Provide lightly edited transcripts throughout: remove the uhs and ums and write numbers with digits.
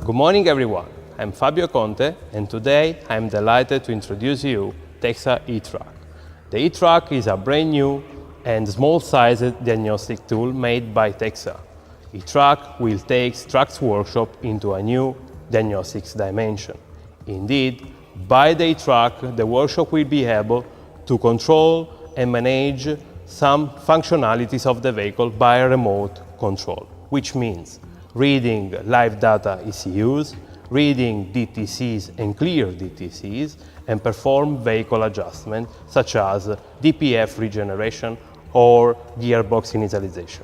Good morning everyone, I'm Fabio Conte and today I'm delighted to introduce you TEXA e-Truck. The e-Truck is a brand new and small-sized diagnostic tool made by TEXA. e-Truck will take truck's workshop into a new diagnostics dimension. Indeed, by the e-Truck, the workshop will be able to control and manage some functionalities of the vehicle by remote control, which means reading live data ECUs, reading DTCs and clear DTCs, and perform vehicle adjustment such as DPF regeneration or gearbox initialization,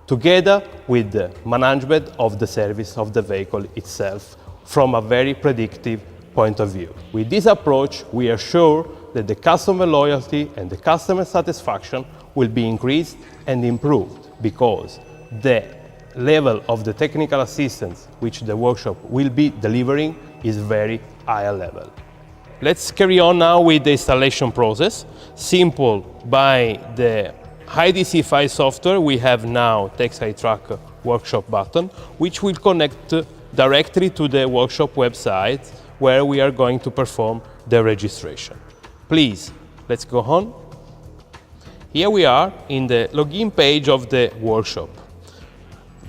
together with the management of the service of the vehicle itself from a very predictive point of view. With this approach, we are sure that the customer loyalty and the customer satisfaction will be increased and improved because the level of the technical assistance which the workshop will be delivering is very high level. Let's carry on now with the installation process. Simple by the IDC file software, we have now TEXA e-Truck workshop button, which will connect directly to the workshop website where we are going to perform the registration. Please, let's go on. Here we are in the login page of the workshop.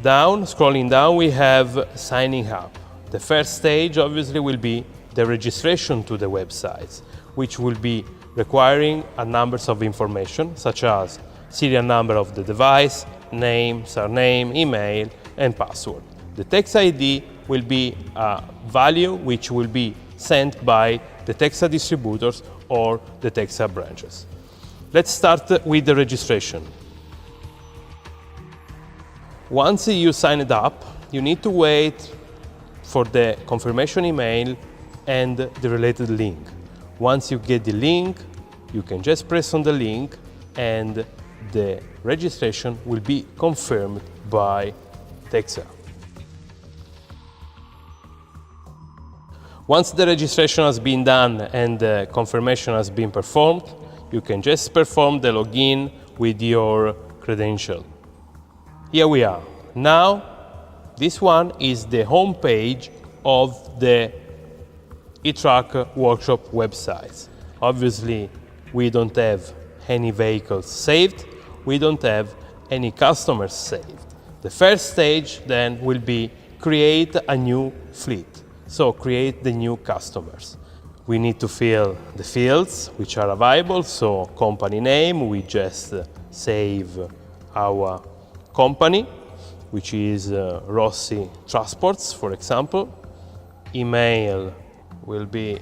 Scrolling down, we have signing up. The first stage obviously will be the registration to the websites, which will be requiring a number of information such as serial number of the device, name, surname, email, and password. The TEXA ID will be a value which will be sent by the TEXA distributors or the TEXA branches. Let's start with the registration. Once you signed up, you need to wait for the confirmation email and the related link. Once you get the link, you can just press on the link and the registration will be confirmed by TEXA. Once the registration has been done and the confirmation has been performed, you can just perform the login with your credential. Here we are. Now, this one is the home page of the e-Truck workshop websites. Obviously, we don't have any vehicles saved, we don't have any customers saved. The first stage then will be create a new fleet, so create the new customers. We need to fill the fields which are available, so company name, we just save our company, which is Rossi Transports, for example. Email will be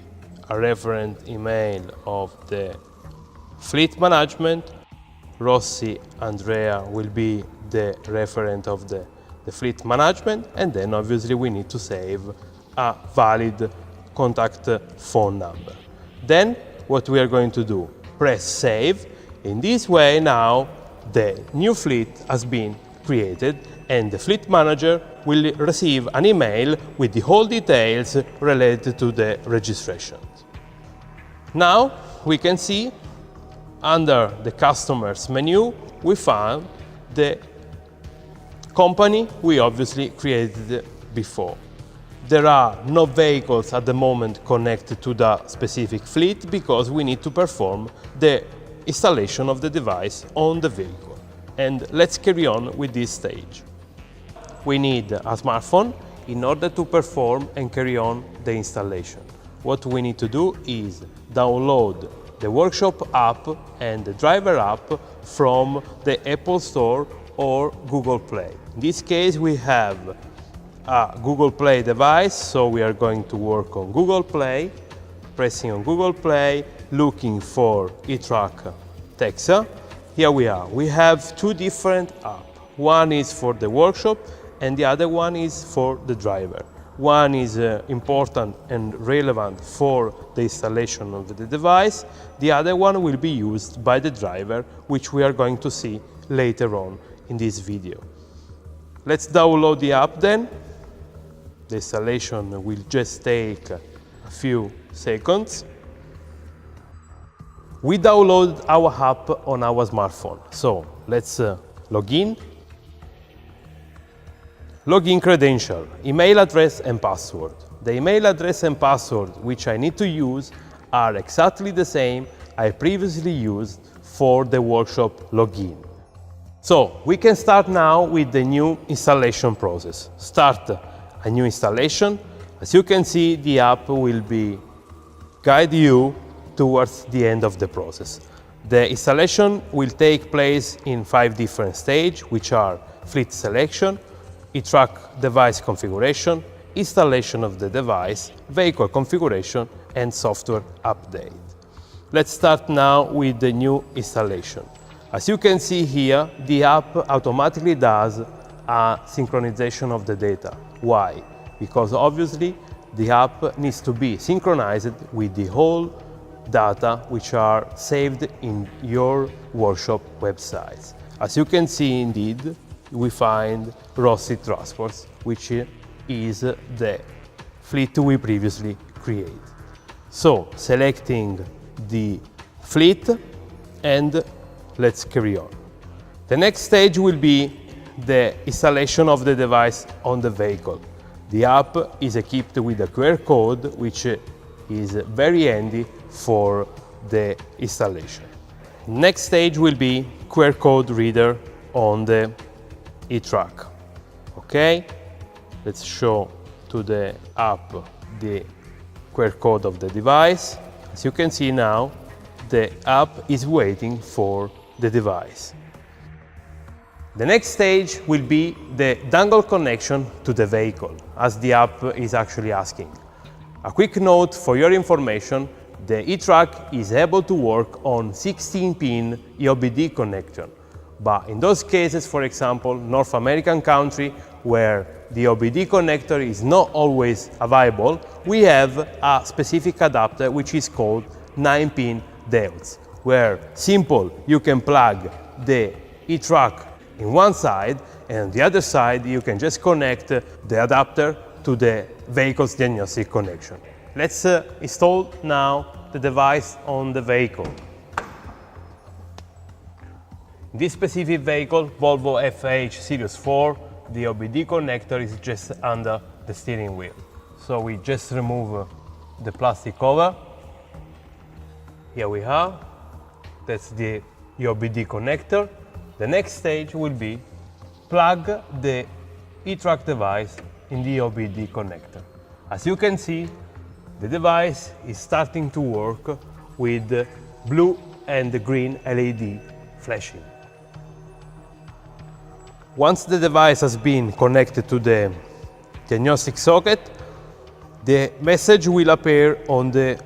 a referent email of the fleet management. Rossi Andrea will be the referent of the fleet management, and then obviously we need to save a valid contact phone number. Then what we are going to do, press save. In this way now the new fleet has been created and the fleet manager will receive an email with the whole details related to the registration. Now we can see under the customers menu we found the company we obviously created before. There are no vehicles at the moment connected to the specific fleet because we need to perform the installation of the device on the vehicle. And let's carry on with this stage. We need a smartphone in order to perform and carry on the installation. What we need to do is download the workshop app and the driver app from the Apple Store or Google Play. In this case, we have a Google Play device, so we are going to work on Google Play, pressing on Google Play, looking for e-Truck TEXA. Here we are. We have two different apps. One is for the workshop and the other one is for the driver. One is important and relevant for the installation of the device. The other one will be used by the driver, which we are going to see later on in this video. Let's download the app then. The installation will just take a few seconds. We download our app on our smartphone. So let's log in. Login credential, email address and password. The email address and password which I need to use are exactly the same I previously used for the workshop login. So we can start now with the new installation process. Start a new installation. As you can see, the app will guide you towards the end of the process. The installation will take place in 5 different stages, which are fleet selection, e-truck device configuration, installation of the device, vehicle configuration, and software update. Let's start now with the new installation. As you can see here, the app automatically does a synchronization of the data. Why? Because obviously the app needs to be synchronized with the whole data which are saved in your workshop websites. As you can see, indeed, we find Rossi Transports, which is the fleet we previously created. So, selecting the fleet, and let's carry on. The next stage will be the installation of the device on the vehicle. The app is equipped with a QR code, which is very handy for the installation. Next stage will be QR code reader on the e-truck. Okay, let's show to the app the QR code of the device. As you can see now, the app is waiting for the device. The next stage will be the dongle connection to the vehicle, as the app is actually asking. A quick note for your information, the e-truck is able to work on 16-pin EOBD connection. But in those cases, for example, North American country, where the EOBD connector is not always available, we have a specific adapter which is called 9-pin DALTs, where simple you can plug the e-truck in one side, and on the other side you can just connect the adapter to the vehicle's diagnostic connection. Let's install now the device on the vehicle. In this specific vehicle, Volvo FH Series 4, the EOBD connector is just under the steering wheel. So we just remove the plastic cover. Here we are. That's the EOBD connector. The next stage will be plug the e-truck device in the EOBD connector. As you can see, the device is starting to work with the blue and the green LED flashing. Once the device has been connected to the diagnostic socket, the message will appear on the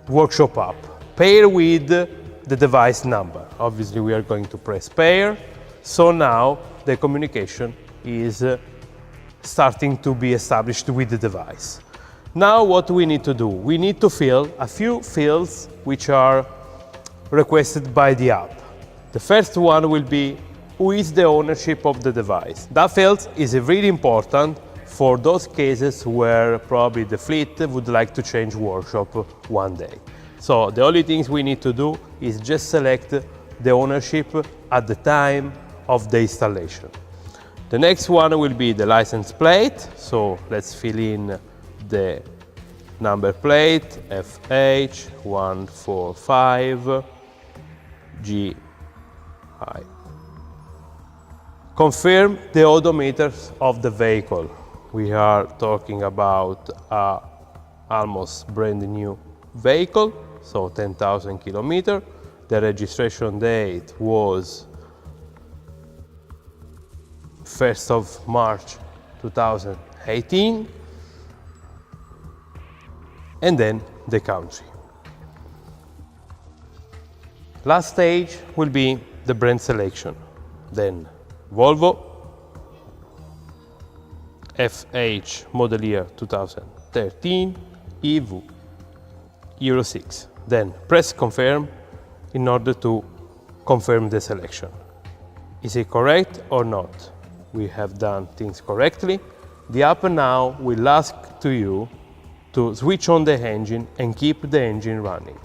workshop app, pair with the device number. Obviously, we are going to press pair, so now the communication is starting to be established with the device. Now what we need to do? We need to fill a few fields which are requested by the app. The first one will be who is the ownership of the device. That field is really important for those cases where probably the fleet would like to change workshop one day. So the only things we need to do is just select the ownership at the time of the installation. The next one will be the license plate. So let's fill in the number plate FH145GI. Confirm the odometers of the vehicle. We are talking about a almost brand new vehicle, so 10,000 kilometers. The registration date was 1st of March 2018, and then the country. Last stage will be the brand selection. Then Volvo FH model year 2013 EV Euro 6. Then press confirm in order to confirm the selection. Is it correct or not? We have done things correctly. The app now will ask to you to switch on the engine and keep the engine running.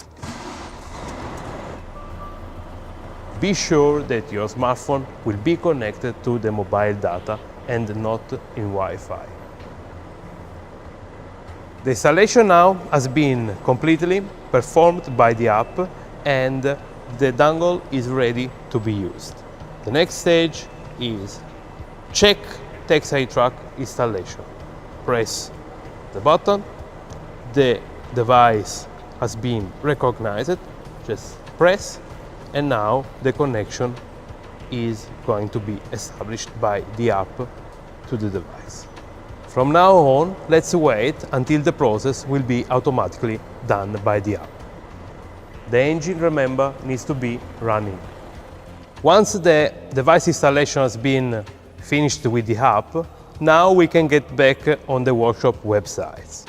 Be sure that your smartphone will be connected to the mobile data and not in Wi-Fi. The installation now has been completely performed by the app and the dongle is ready to be used. The next stage is check TEXA truck installation. Press the button, the device has been recognized, just press, and now the connection is going to be established by the app to the device. From now on, let's wait until the process will be automatically done by the app. The engine, remember, needs to be running. Once the device installation has been finished with the app, now we can get back on the workshop websites.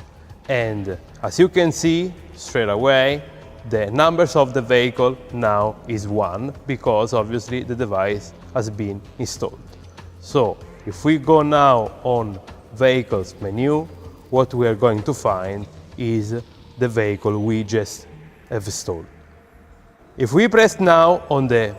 And as you can see straight away, the numbers of the vehicle now is 1 because obviously the device has been installed. So if we go now on Vehicles menu, what we are going to find is the vehicle we just have installed. If we press now on the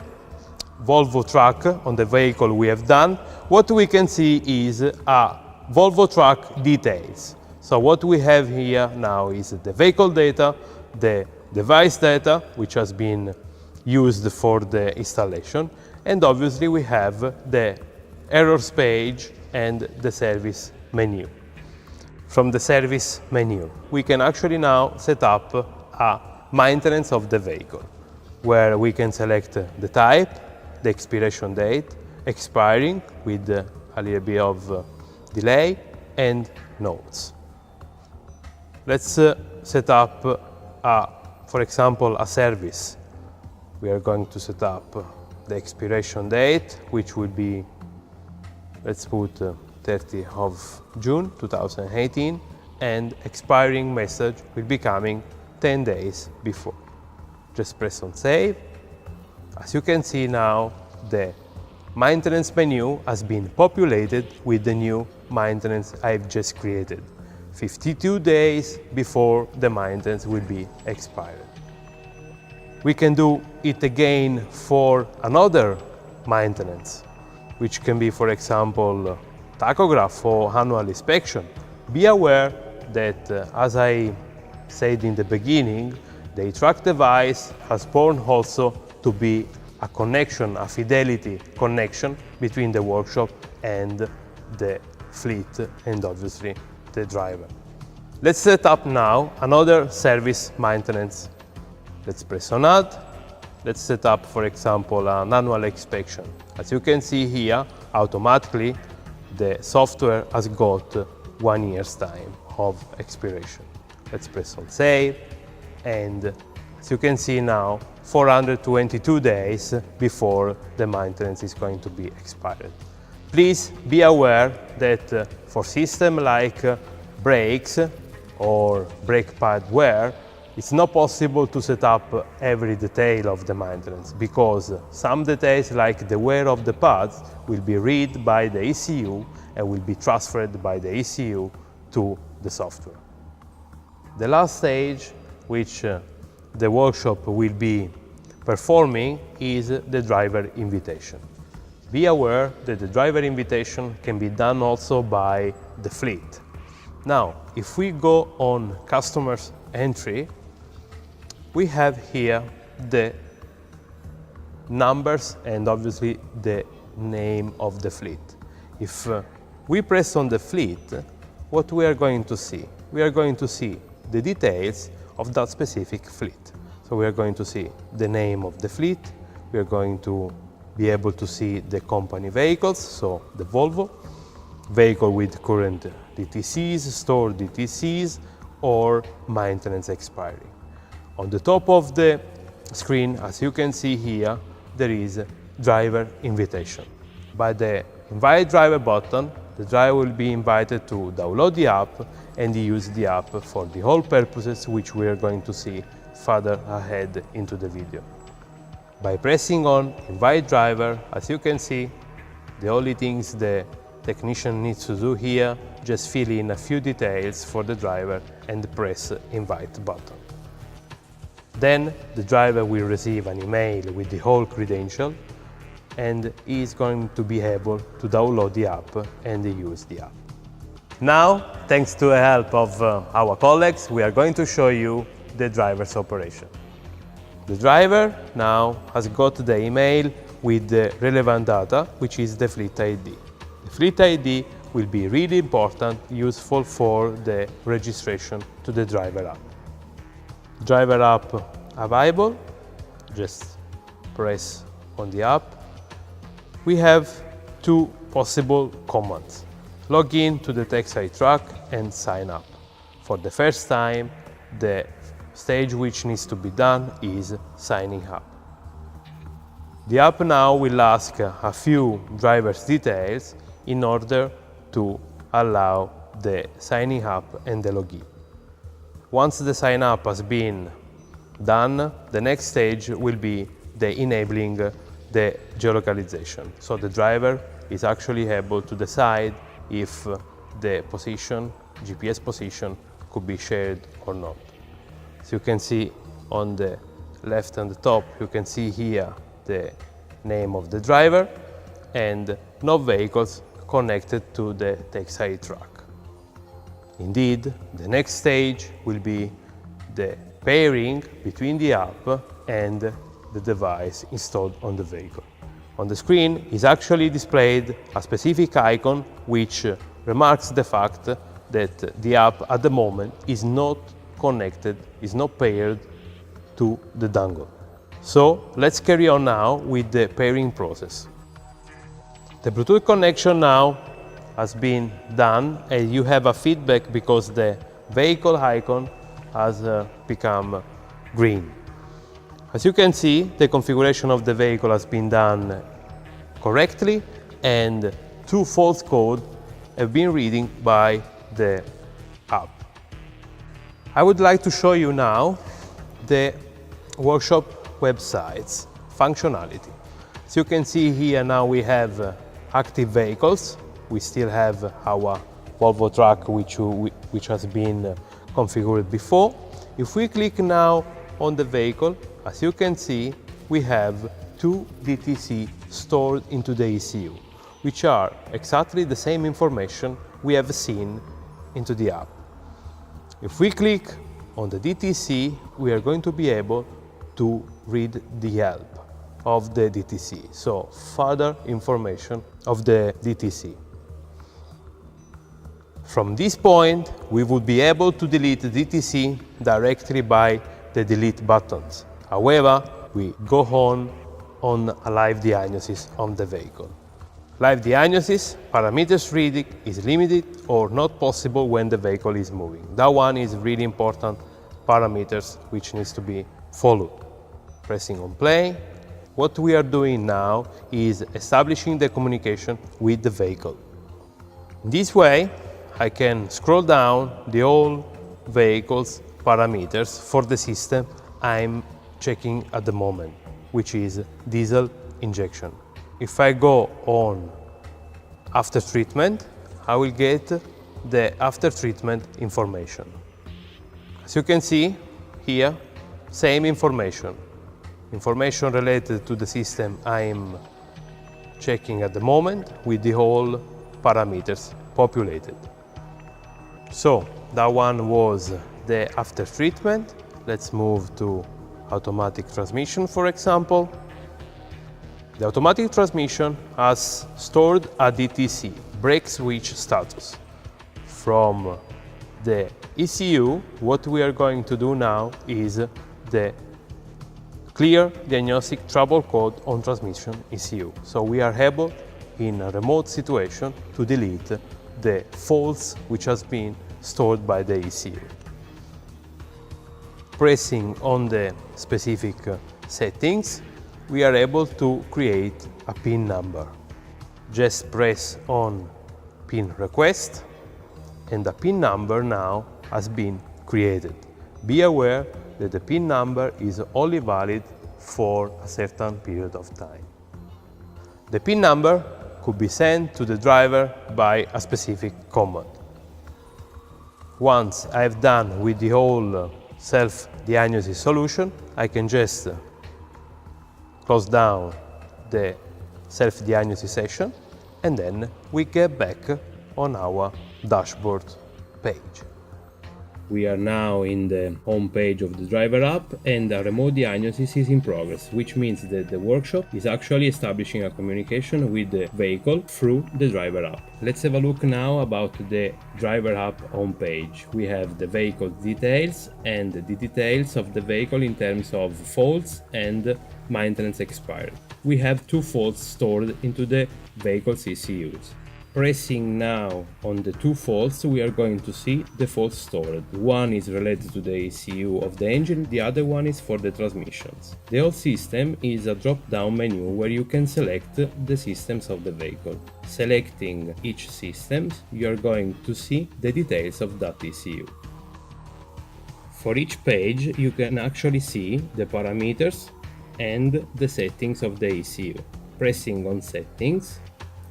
Volvo truck, on the vehicle we have done, what we can see is a Volvo truck details. So what we have here now is the vehicle data, the device data, which has been used for the installation, and obviously we have the errors page and the service menu. From the service menu, we can actually now set up a maintenance of the vehicle, where we can select the type, the expiration date, expiring with a little bit of delay, and notes. Let's set up, for example, a service. We are going to set up the expiration date, which will be, let's put 30 of June 2018, and expiring message will be coming 10 days before. Just press on save. As you can see now, the maintenance menu has been populated with the new maintenance I've just created, 52 days before the maintenance will be expired. We can do it again for another maintenance, which can be, for example, tachograph or annual inspection. Be aware that, as I said in the beginning, the truck device has born also to be a connection, a fidelity connection between the workshop and the fleet and obviously the driver. Let's set up now another service maintenance. Let's press on Add. Let's set up, for example, an annual inspection. As you can see here, automatically the software has got 1 year's time of expiration. Let's press on Save, and as you can see now, 422 days before the maintenance is going to be expired. Please be aware that for systems like brakes or brake pad wear, it's not possible to set up every detail of the maintenance, because some details like the wear of the pads will be read by the ECU and will be transferred by the ECU to the software. The last stage which the workshop will be performing is the driver invitation. Be aware that the driver invitation can be done also by the fleet. Now, if we go on Customers Entry, we have here the numbers and obviously the name of the fleet. If we press on the fleet, what we are going to see? We are going to see the details of that specific fleet. So we are going to see the name of the fleet, we are going to be able to see the company vehicles, so the Volvo, vehicle with current DTCs, stored DTCs, or maintenance expiry. On the top of the screen, as you can see here, there is driver invitation. By the Invite Driver button, the driver will be invited to download the app and use the app for the whole purposes which we are going to see further ahead into the video. By pressing on Invite Driver, as you can see, the only things the technician needs to do here, just fill in a few details for the driver and press Invite button. Then the driver will receive an email with the whole credential. and he is going to be able to download the app and use the app. Now, thanks to the help of our colleagues, we are going to show you the driver's operation. The driver now has got the email with the relevant data, which is the fleet ID. The fleet ID will be really important, useful for the registration to the driver app. Driver app available, just press on the app. We have two possible commands. Log in to the TEXA track and sign up. For the first time, the stage which needs to be done is signing up. The app now will ask a few driver's details in order to allow the signing up and the login. Once the sign up has been done, the next stage will be the enabling the geolocalization. So the driver is actually able to decide if the position, GPS position, could be shared or not. As you can see on the left and the top, you can see here the name of the driver and no vehicles connected to the TEXA track. Indeed, the next stage will be the pairing between the app and the device installed on the vehicle. On the screen is actually displayed a specific icon which remarks the fact that the app at the moment is not connected, is not paired to the dongle. So let's carry on now with the pairing process. The Bluetooth connection now has been done and you have a feedback because the vehicle icon has become green. As you can see, the configuration of the vehicle has been done correctly and two false codes have been reading by the app. I would like to show you now the workshop website's functionality. As you can see here now we have active vehicles. We still have our Volvo truck which has been configured before. If we click now on the vehicle, as you can see, we have two DTC stored into the ECU, which are exactly the same information we have seen into the app. If we click on the DTC, we are going to be able to read the help of the DTC, so further information of the DTC. From this point, we would be able to delete the DTC directly by the delete buttons. However, we go on a live diagnosis on the vehicle. Live diagnosis, parameters reading is limited or not possible when the vehicle is moving. That one is really important parameters which needs to be followed. Pressing on play. What we are doing now is establishing the communication with the vehicle. In this way, I can scroll down the all vehicles parameters for the system I'm checking at the moment, which is diesel injection. If I go on after treatment, I will get the after treatment information. As you can see here, same information related to the system I'm checking at the moment with the whole parameters populated. So that one was the after treatment. Let's move to automatic transmission, for example. The automatic transmission has stored a DTC, brake switch status. From the ECU, what we are going to do now is the clear diagnostic trouble code on transmission ECU. So we are able, in a remote situation, to delete the faults which has been stored by the ECU. Pressing on the specific settings, we are able to create a PIN number. Just press on PIN request and the PIN number now has been created. Be aware that the PIN number is only valid for a certain period of time. The PIN number could be sent to the driver by a specific command. Once I've done with the whole self-diagnosis solution, I can just close down the self-diagnosis session, and then we get back on our dashboard page. We are now in the home page of the driver app, and a remote diagnosis is in progress, which means that the workshop is actually establishing a communication with the vehicle through the driver app. Let's have a look now about the driver app home page. We have the vehicle details and the details of the vehicle in terms of faults and maintenance expired. We have 2 faults stored into the vehicle's ECUs. Pressing now on the 2 faults, we are going to see the faults stored. One is related to the ECU of the engine, the other one is for the transmissions. The whole system is a drop-down menu where you can select the systems of the vehicle. Selecting each system, you are going to see the details of that ECU. For each page, you can actually see the parameters and the settings of the ECU. Pressing on settings,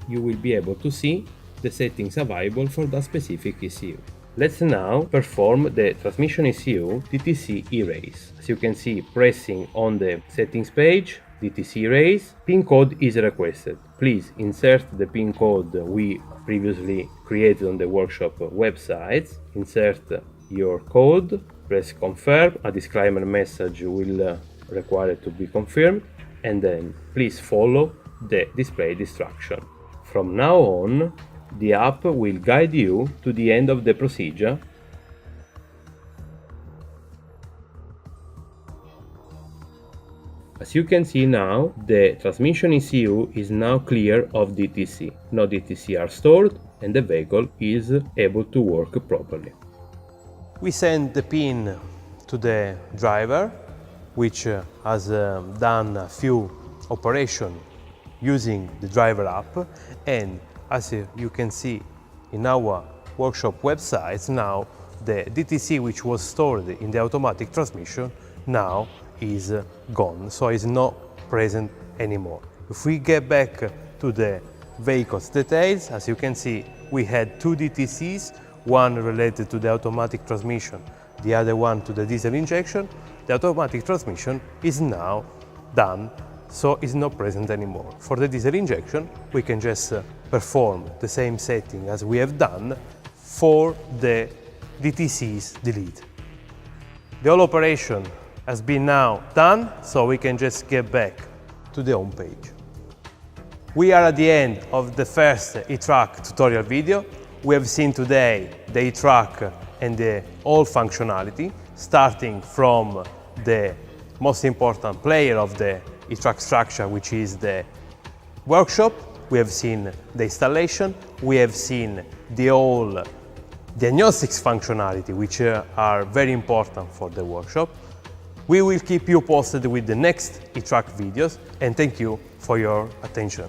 you will be able to see the settings available for that specific ECU. Let's now perform the transmission ECU DTC erase. As you can see, pressing on the settings page, DTC erase, PIN code is requested. Please insert the PIN code we previously created on the workshop website. Insert your code, press confirm, a disclaimer message will require it to be confirmed, and then please follow the displayed instruction. From now on, the app will guide you to the end of the procedure. As you can see now, the transmission ECU is now clear of DTC. No DTC are stored and the vehicle is able to work properly. We send the PIN to the driver, which has done a few operations using the driver app, and as you can see in our workshop websites, now the DTC which was stored in the automatic transmission now is gone, so is not present anymore. If we get back to the vehicle's details, as you can see, we had 2 DTCs, one related to the automatic transmission, the other one to the diesel injection. The automatic transmission is now done, so it's not present anymore. For the diesel injection, we can just perform the same setting as we have done for the DTC's delete. The whole operation has been now done, so we can just get back to the home page. We are at the end of the first eTrack tutorial video. We have seen today the eTrack and the whole functionality, starting from the most important player of the eTrack structure, which is the workshop. We have seen the installation, we have seen the whole diagnostics functionality, which are very important for the workshop. We will keep you posted with the next eTrack videos, and thank you for your attention.